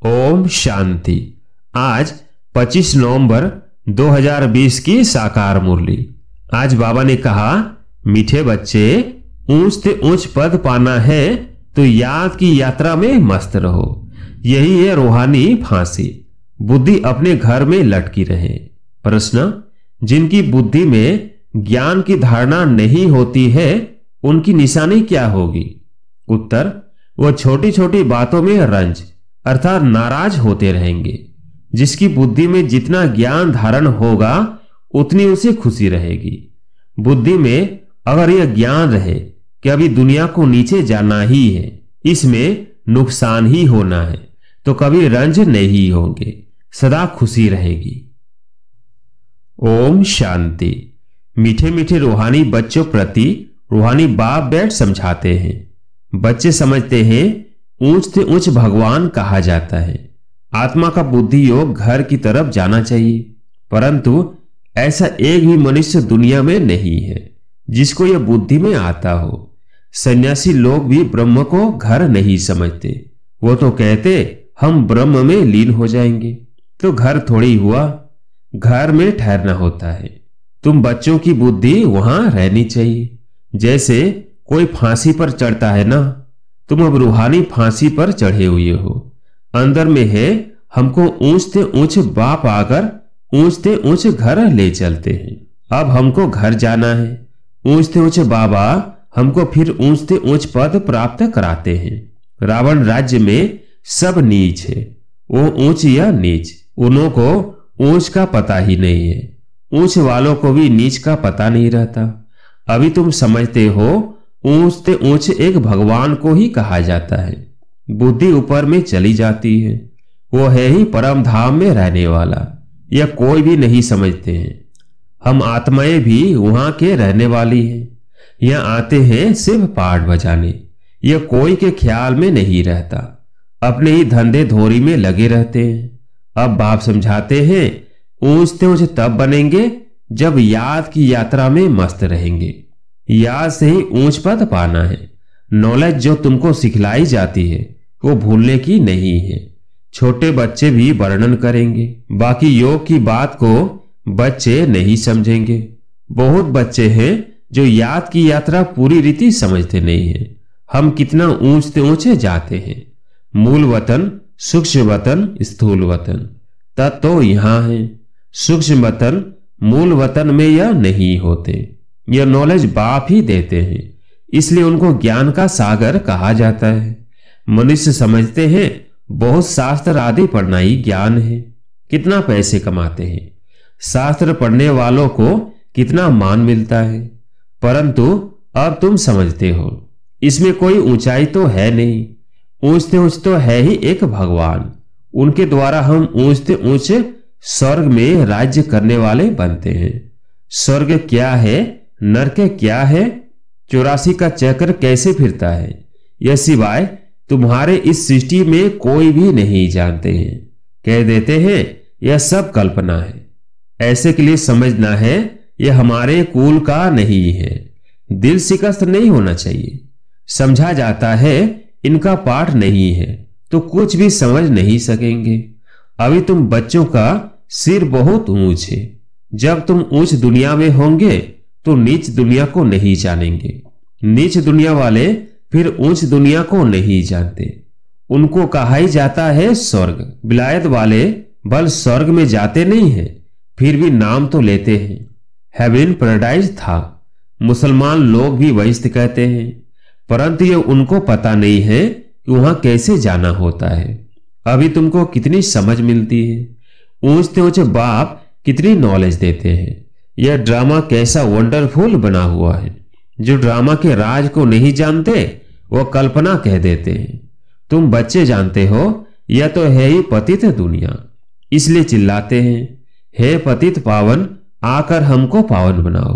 ओम शांति। आज 25 नवंबर 2020 की साकार मुरली। आज बाबा ने कहा, मीठे बच्चे, ऊंच से ऊंच पद पाना है तो याद की यात्रा में मस्त रहो। यही है रूहानी फांसी। बुद्धि अपने घर में लटकी रहे। प्रश्न, जिनकी बुद्धि में ज्ञान की धारणा नहीं होती है उनकी निशानी क्या होगी? उत्तर, वह छोटी छोटी बातों में रंज अर्थात नाराज होते रहेंगे। जिसकी बुद्धि में जितना ज्ञान धारण होगा उतनी उसे खुशी रहेगी। बुद्धि में अगर यह ज्ञान रहे कि अभी दुनिया को नीचे जाना ही है, इसमें नुकसान ही होना है, तो कभी रंज नहीं होंगे, सदा खुशी रहेगी। ओम शांति। मीठे मीठे रूहानी बच्चों प्रति रूहानी बाप बैठ समझाते हैं। बच्चे समझते हैं ऊंच से ऊंच भगवान कहा जाता है। आत्मा का बुद्धि योग घर की तरफ जाना चाहिए, परंतु ऐसा एक भी मनुष्य दुनिया में नहीं है जिसको यह बुद्धि में आता हो। सन्यासी लोग भी ब्रह्म को घर नहीं समझते। वो तो कहते हम ब्रह्म में लीन हो जाएंगे। तो घर थोड़ी हुआ, घर में ठहरना होता है। तुम बच्चों की बुद्धि वहां रहनी चाहिए। जैसे कोई फांसी पर चढ़ता है ना, तुम अब रूहानी फांसी पर चढ़े हुए हो। अंदर में है हमको ऊंच से ऊंच बाप आकर ऊंच से ऊंच घर ले चलते हैं। अब हमको घर जाना है। ऊंच से ऊंच बाबा हमको फिर ऊंच से ऊंच पद प्राप्त कराते हैं। रावण राज्य में सब नीच है, वो ऊंच या नीच, उन्हों को ऊंच का पता ही नहीं है। ऊंच वालों को भी नीच का पता नहीं रहता। अभी तुम समझते हो ऊंच से ऊंच एक भगवान को ही कहा जाता है। बुद्धि ऊपर में चली जाती है, वो है ही परम धाम में रहने वाला। यह कोई भी नहीं समझते हैं। हम आत्माएं भी वहां के रहने वाली हैं। यह आते हैं सिर्फ पाठ बजाने। यह कोई के ख्याल में नहीं रहता, अपने ही धंधे धोरी में लगे रहते हैं। अब बाप समझाते हैं ऊंच से ऊंच तब बनेंगे जब याद की यात्रा में मस्त रहेंगे। याद से ही ऊंच पद पाना है। नॉलेज जो तुमको सिखलाई जाती है वो भूलने की नहीं है। छोटे बच्चे भी वर्णन करेंगे, बाकी योग की बात को बच्चे नहीं समझेंगे। बहुत बच्चे हैं जो याद की यात्रा पूरी रीति समझते नहीं है। हम कितना ऊंच से ऊंचे जाते हैं। मूल वतन, सूक्ष्म वतन, स्थूल वतन, तब तो यहां है। सूक्ष्म वतन मूल वतन में यह नहीं होते। यह नॉलेज बाप ही देते हैं, इसलिए उनको ज्ञान का सागर कहा जाता है। मनुष्य समझते हैं बहुत शास्त्र आदि पढ़ना ही ज्ञान है। कितना पैसे कमाते हैं, शास्त्र पढ़ने वालों को कितना मान मिलता है। परंतु अब तुम समझते हो इसमें कोई ऊंचाई तो है नहीं। ऊंच से ऊंच तो है ही एक भगवान। उनके द्वारा हम ऊंच से ऊंच स्वर्ग में राज्य करने वाले बनते हैं। स्वर्ग क्या है, नरक क्या है, 84 का चक्र कैसे फिरता है, यह सिवाय तुम्हारे इस सृष्टि में कोई भी नहीं जानते हैं। कह देते हैं यह सब कल्पना है। ऐसे के लिए समझना है यह हमारे कुल का नहीं है। दिल शिकस्त नहीं होना चाहिए। समझा जाता है इनका पाठ नहीं है तो कुछ भी समझ नहीं सकेंगे। अभी तुम बच्चों का सिर बहुत ऊंच है। जब तुम ऊंच दुनिया में होंगे तो नीच दुनिया को नहीं जानेंगे। नीच दुनिया वाले फिर ऊंच दुनिया को नहीं जानते। उनको कहा ही जाता है स्वर्ग। विलायत वाले बल स्वर्ग में जाते नहीं हैं, फिर भी नाम तो लेते हैं। हेवन पैराडाइज था। मुसलमान लोग भी वही कहते हैं, परंतु ये उनको पता नहीं है कि वहां कैसे जाना होता है। अभी तुमको कितनी समझ मिलती है। ऊंच से ऊंचे बाप कितनी नॉलेज देते हैं। यह ड्रामा कैसा वंडरफुल बना हुआ है। जो ड्रामा के राज को नहीं जानते वो कल्पना कह देते हैं। तुम बच्चे जानते हो यह तो है ही पतित दुनिया, इसलिए चिल्लाते हैं हे पतित पावन, आकर हमको पावन बनाओ।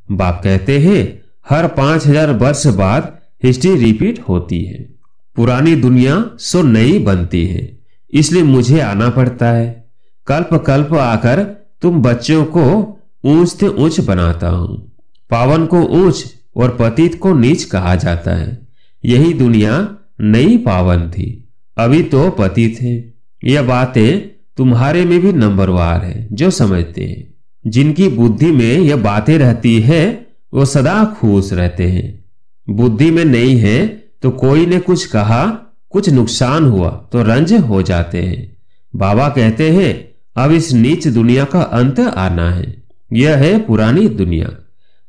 बाप कहते हैं हर 5000 वर्ष बाद हिस्ट्री रिपीट होती है। पुरानी दुनिया सो नई बनती है, इसलिए मुझे आना पड़ता है। कल्प कल्प आकर तुम बच्चों को ऊंच से ऊंच बनाता हूं। पावन को ऊंच और पतित को नीच कहा जाता है। यही दुनिया नई पावन थी, अभी तो पतित है। यह बातें तुम्हारे में भी नंबरवार है जो समझते हैं। जिनकी बुद्धि में यह बातें रहती है वो सदा खुश रहते हैं। बुद्धि में नहीं है तो कोई ने कुछ कहा, कुछ नुकसान हुआ तो रंज हो जाते हैं। बाबा कहते हैं अब इस नीच दुनिया का अंत आना है। यह है पुरानी दुनिया।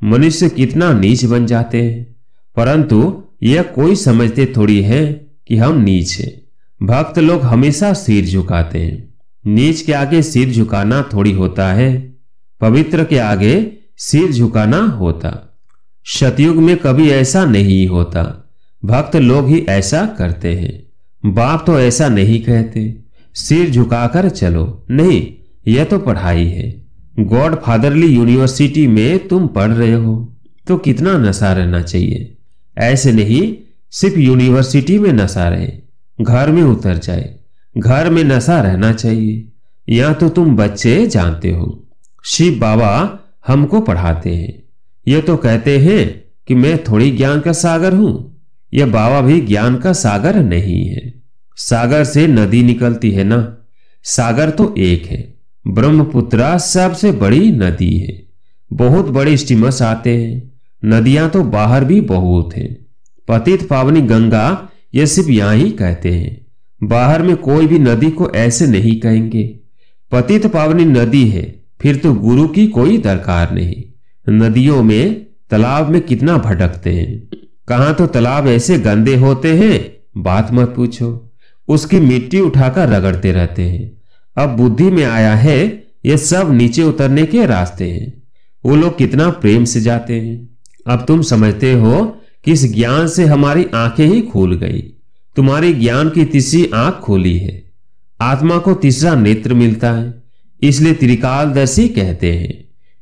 मनुष्य कितना नीच बन जाते हैं, परंतु यह कोई समझते थोड़ी है कि हम नीच हैं। भक्त लोग हमेशा सिर झुकाते हैं। नीच के आगे सिर झुकाना थोड़ी होता है, पवित्र के आगे सिर झुकाना होता। सतयुग में कभी ऐसा नहीं होता। भक्त लोग ही ऐसा करते हैं। बाप तो ऐसा नहीं कहते सिर झुकाकर चलो, नहीं, यह तो पढ़ाई है। गॉड फादरली यूनिवर्सिटी में तुम पढ़ रहे हो तो कितना नशा रहना चाहिए। ऐसे नहीं सिर्फ यूनिवर्सिटी में नशा रहे, घर में उतर जाए, घर में नशा रहना चाहिए। यह तो तुम बच्चे जानते हो। शिव बाबा हमको पढ़ाते हैं। यह तो कहते हैं कि मैं थोड़ी ज्ञान का सागर हूं। यह बाबा भी ज्ञान का सागर नहीं है। सागर से नदी निकलती है ना, सागर तो एक है। ब्रह्मपुत्रा सबसे बड़ी नदी है। बहुत बड़े स्टीमर्स आते हैं। नदियां तो बाहर भी बहुत हैं। पतित पावनी गंगा ये सिर्फ यहां ही कहते हैं। बाहर में कोई भी नदी को ऐसे नहीं कहेंगे। पतित पावनी नदी है, फिर तो गुरु की कोई दरकार नहीं। नदियों में, तालाब में कितना भटकते हैं। कहां तो तालाब ऐसे गंदे होते हैं, बात मत पूछो। उसकी मिट्टी उठाकर रगड़ते रहते हैं। अब बुद्धि में आया है ये सब नीचे उतरने के रास्ते हैं। वो लोग कितना प्रेम से जाते हैं। अब तुम समझते हो कि इस ज्ञान से हमारी आंखें ही खुल गई। तुम्हारी ज्ञान की तीसरी आंख खोली है। आत्मा को तीसरा नेत्र मिलता है, इसलिए त्रिकालदर्शी कहते हैं।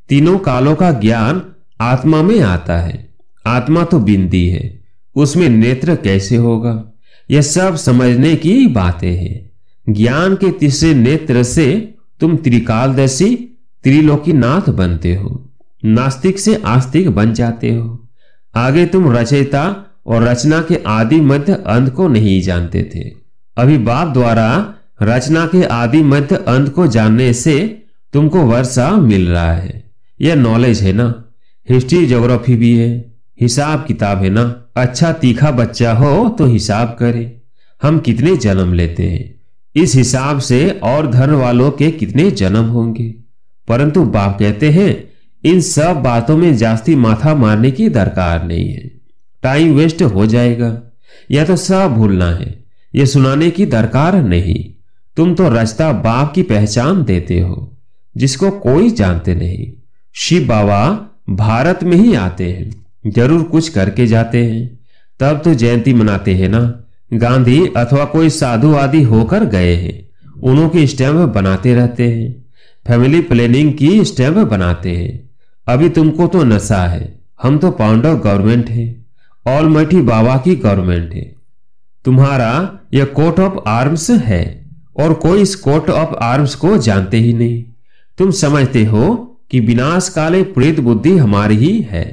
तीनों कालों का ज्ञान आत्मा में आता है। आत्मा तो बिंदी है, उसमें नेत्र कैसे होगा। यह सब समझने की बातें हैं। ज्ञान के तीसरे नेत्र से तुम त्रिकालदर्शी, त्रिलोकीनाथ बनते हो। नास्तिक से आस्तिक बन जाते हो। आगे तुम रचयिता और रचना के आदि मध्य अंत को नहीं जानते थे। अभी बाप द्वारा रचना के आदि मध्य अंत को जानने से तुमको वर्षा मिल रहा है। यह नॉलेज है ना। हिस्ट्री ज्योग्राफी भी है, हिसाब किताब है ना। अच्छा तीखा बच्चा हो तो हिसाब करे हम कितने जन्म लेते हैं, इस हिसाब से और धर्म वालों के कितने जन्म होंगे। परंतु बाप कहते हैं इन सब बातों में जास्ती माथा मारने की दरकार नहीं है। टाइम वेस्ट हो जाएगा। यह तो सब भूलना है। यह सुनाने की दरकार नहीं। तुम तो रचता बाप की पहचान देते हो जिसको कोई जानते नहीं। शिव बाबा भारत में ही आते हैं, जरूर कुछ करके जाते हैं, तब तो जयंती मनाते हैं ना। गांधी अथवा कोई साधु आदि होकर गए हैं, उन्होंने स्टैम्प बनाते रहते हैं। फैमिली प्लानिंग की स्टैम्प बनाते हैं। अभी तुमको तो नशा है, हम तो पाउंड ऑफ गवर्नमेंट है, ऑलमाइटी बाबा की गवर्नमेंट है। तुम्हारा यह कोट ऑफ आर्म्स है और कोई इस कोट ऑफ आर्म्स को जानते ही नहीं। तुम समझते हो कि विनाश काले प्रेत बुद्धि हमारी ही है।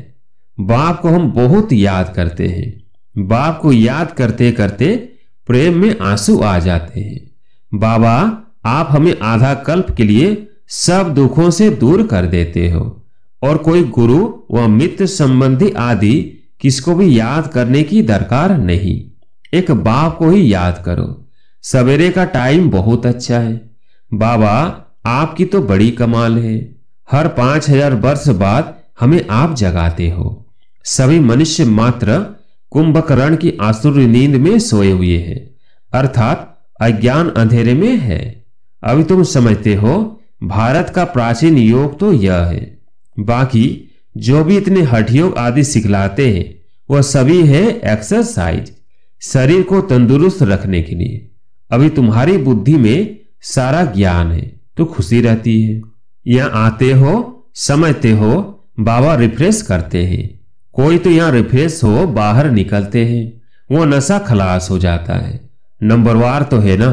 बाप को हम बहुत याद करते हैं। बाप को याद करते करते प्रेम में आंसू आ जाते हैं। बाबा आप हमें आधा कल्प के लिए सब दुखों से दूर कर देते हो और कोई गुरु व मित्र संबंधी आदि किसको भी याद करने की दरकार नहीं। एक बाप को ही याद करो। सवेरे का टाइम बहुत अच्छा है। बाबा आपकी तो बड़ी कमाल है। हर 5000 वर्ष बाद हमें आप जगाते हो। सभी मनुष्य मात्र कुंभकर्ण की आसुरी नींद में सोए हुए हैं, अर्थात अज्ञान अंधेरे में है। अभी तुम समझते हो भारत का प्राचीन योग तो यह है। बाकी जो भी इतने हठ योग आदि सिखलाते हैं वह सभी है एक्सरसाइज, शरीर को तंदुरुस्त रखने के लिए। अभी तुम्हारी बुद्धि में सारा ज्ञान है तो खुशी रहती है। यहां आते हो, समझते हो, बाबा रिफ्रेश करते हैं। कोई तो यहां रिफ्रेश हो बाहर निकलते हैं, वो नशा खलास हो जाता है। नंबरवार तो है ना।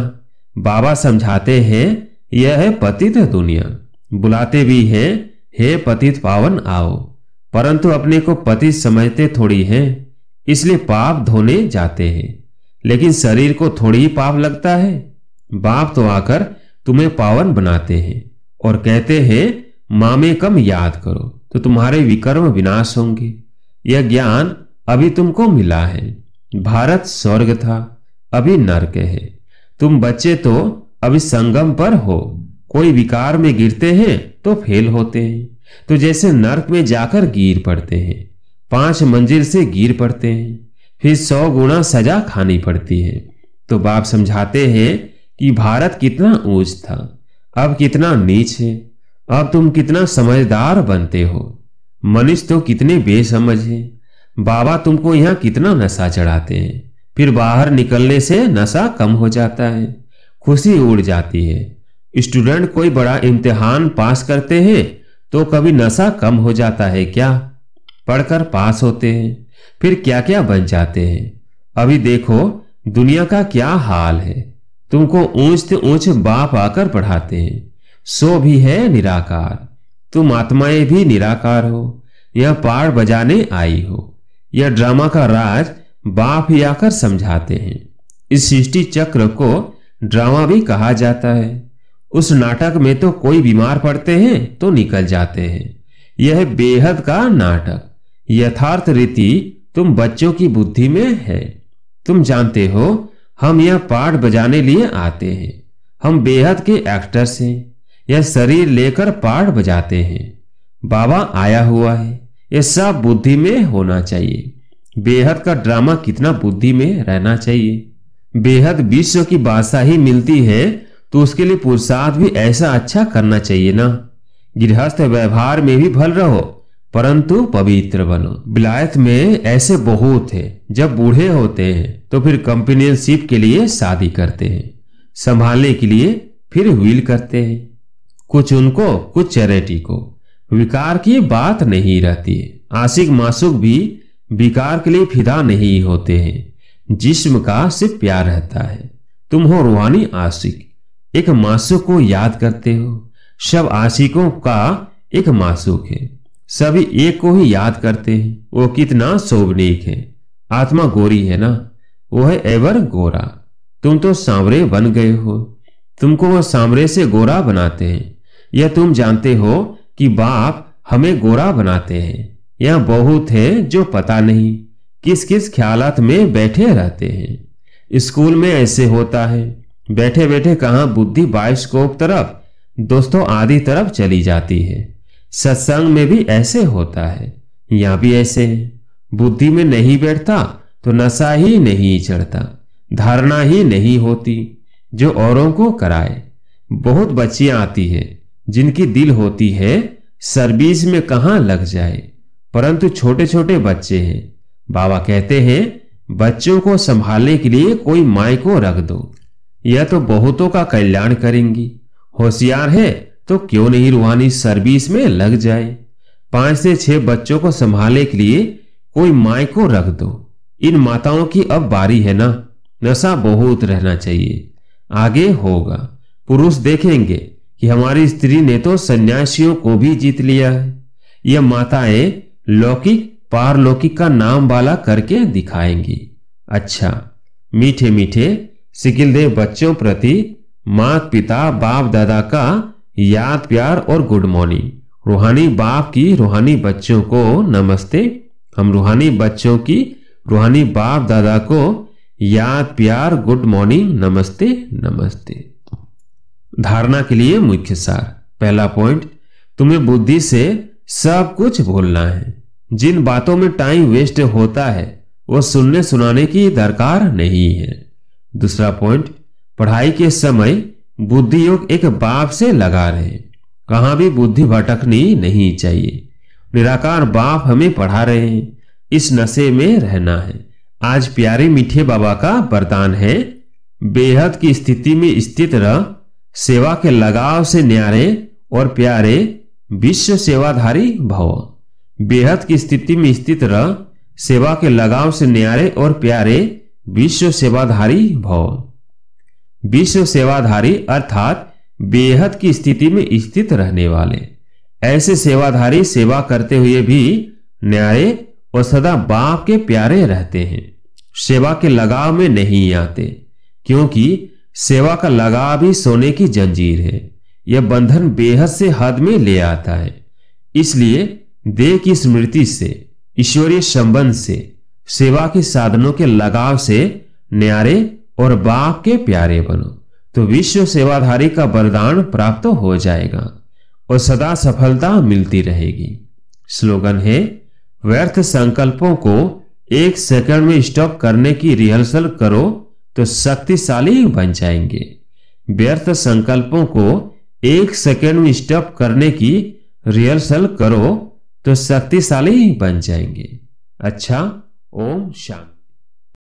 बाबा समझाते हैं यह है पतित दुनिया। बुलाते भी हैं हे पतित पावन आओ, परंतु अपने को पतित समझते थोड़ी हैं, इसलिए पाप धोने जाते हैं। लेकिन शरीर को थोड़ी ही पाप लगता है। बाप तो आकर तुम्हें पावन बनाते हैं और कहते हैं माँ में कम याद करो तो तुम्हारे विकर्म विनाश होंगे। यह ज्ञान अभी तुमको मिला है। भारत स्वर्ग था, अभी नरक है। तुम बच्चे तो अभी संगम पर हो। कोई विकार में गिरते हैं तो फेल होते हैं, तो जैसे नरक में जाकर गिर पड़ते हैं। 5 मंजिल से गिर पड़ते हैं, फिर 100 गुना सजा खानी पड़ती है। तो बाप समझाते हैं कि भारत कितना ऊंच था, अब कितना नीच है। अब तुम कितना समझदार बनते हो। मनुष्य तो कितने बेसमझ हैं। बाबा तुमको यहाँ कितना नशा चढ़ाते हैं, फिर बाहर निकलने से नशा कम हो जाता है, खुशी उड़ जाती है। स्टूडेंट कोई बड़ा इम्तिहान पास करते हैं तो कभी नशा कम हो जाता है क्या? पढ़कर पास होते हैं, फिर क्या क्या बन जाते हैं। अभी देखो दुनिया का क्या हाल है। तुमको ऊंच से ऊंच बाप आकर पढ़ाते हैं। सो भी है निराकार, तुम आत्माएं भी निराकार हो। यह पाठ बजाने आई हो। यह ड्रामा का राज बाप ही आकर समझाते हैं। इस सृष्टि चक्र को ड्रामा भी कहा जाता है। उस नाटक में तो कोई बीमार पड़ते हैं तो निकल जाते हैं। यह बेहद का नाटक। यथार्थ रीति तुम बच्चों की बुद्धि में है। तुम जानते हो हम यह पाठ बजाने लिए आते हैं। हम बेहद के एक्टर्स हैं। यह शरीर लेकर पाठ बजाते हैं। बाबा आया हुआ है। यह सब बुद्धि में होना चाहिए। बेहद का ड्रामा कितना बुद्धि में रहना चाहिए। बेहद विश्व की बादशाही मिलती है तो उसके लिए पुरुषार्थ भी ऐसा अच्छा करना चाहिए ना। गृहस्थ व्यवहार में भी भल रहो परंतु पवित्र बनो। विलायत में ऐसे बहुत है, जब बूढ़े होते हैं तो फिर कंपेनियनशिप के लिए शादी करते हैं, संभालने के लिए फिर व्हील करते हैं। कुछ उनको कुछ चैरिटी को। विकार की बात नहीं रहती है। आशिक मासूक भी विकार के लिए फिदा नहीं होते हैं। जिस्म का सिर्फ प्यार रहता है। तुम हो रूहानी आशिक, एक मासूक को याद करते हो। सब आशिकों का एक मासूक है। सभी एक को ही याद करते हैं। वो कितना शोभनीक है। आत्मा गोरी है ना, वो है एवर गोरा। तुम तो सांवरे बन गए हो। तुमको वो सांवरे से गोरा बनाते हैं। यह तुम जानते हो कि बाप हमें गोरा बनाते हैं। यह बहुत है जो पता नहीं किस किस ख्यालात में बैठे रहते हैं। स्कूल में ऐसे होता है। बैठे बैठे कहां बुद्धि बायोस्कोप तरफ, दोस्तों आदि तरफ चली जाती है। सत्संग में भी ऐसे होता है। यहां भी ऐसे है। बुद्धि में नहीं बैठता तो नशा ही नहीं चढ़ता, धारणा ही नहीं होती जो औरों को कराए। बहुत बच्चियां आती है जिनकी दिल होती है सर्विस में कहां लग जाए, परंतु छोटे छोटे बच्चे हैं। बाबा कहते हैं बच्चों को संभालने के लिए कोई माई को रख दो। यह तो बहुतों का कल्याण करेंगी। होशियार है तो क्यों नहीं रूहानी सर्विस में लग जाए। 5 से 6 बच्चों को संभालने के लिए कोई माई को रख दो। इन माताओं की अब बारी है ना। नशा बहुत रहना चाहिए, आगे होगा। पुरुष देखेंगे कि हमारी स्त्री ने तो सन्यासियों को भी जीत लिया है। यह माताएं लौकिक पारलौकिक का नाम वाला करके दिखाएंगी। अच्छा, मीठे मीठे सिकिलदेव बच्चों प्रति माता पिता बाप दादा का याद प्यार और गुड मॉर्निंग। रूहानी बाप की रूहानी बच्चों को नमस्ते। हम रूहानी बच्चों की रूहानी बाप दादा को याद प्यार गुड मॉर्निंग नमस्ते नमस्ते। धारणा के लिए मुख्य सार। पहला पॉइंट, तुम्हें बुद्धि से सब कुछ भूलना है। जिन बातों में टाइम वेस्ट होता है वो सुनने सुनाने की दरकार नहीं है। दूसरा पॉइंट, पढ़ाई के समय बुद्धि योग एक बाप से लगा रहे। कहां भी बुद्धि भटकनी नहीं चाहिए। निराकार बाप हमें पढ़ा रहे हैं, इस नशे में रहना है। आज प्यारे मीठे बाबा का वरदान है, बेहद की स्थिति में स्थित रह, सेवा के लगाव से न्यारे और प्यारे विश्व सेवाधारी भव। बेहद की स्थिति में स्थित रह, सेवा के लगाव से न्यारे और प्यारे विश्व सेवाधारी भव। विश्व सेवाधारी अर्थात बेहद की स्थिति में स्थित रहने वाले। ऐसे सेवाधारी सेवा करते हुए भी न्यारे और सदा बाप के प्यारे रहते हैं। सेवा के लगाव में नहीं आते, क्योंकि सेवा का लगाव ही सोने की जंजीर है। यह बंधन बेहद से हद में ले आता है। इसलिए देह की स्मृति से, ईश्वरीय संबंध से, सेवा के साधनों के लगाव से न्यारे और बाप के प्यारे बनो, तो विश्व सेवाधारी का वरदान प्राप्त हो जाएगा और सदा सफलता मिलती रहेगी। स्लोगन है, व्यर्थ संकल्पों को 1 सेकंड में स्टॉप करने की रिहर्सल करो तो शक्तिशाली बन जाएंगे। व्यर्थ संकल्पों को 1 सेकंड में स्टॉप करने की रिहर्सल करो तो शक्तिशाली बन जाएंगे। अच्छा, ओम शांति।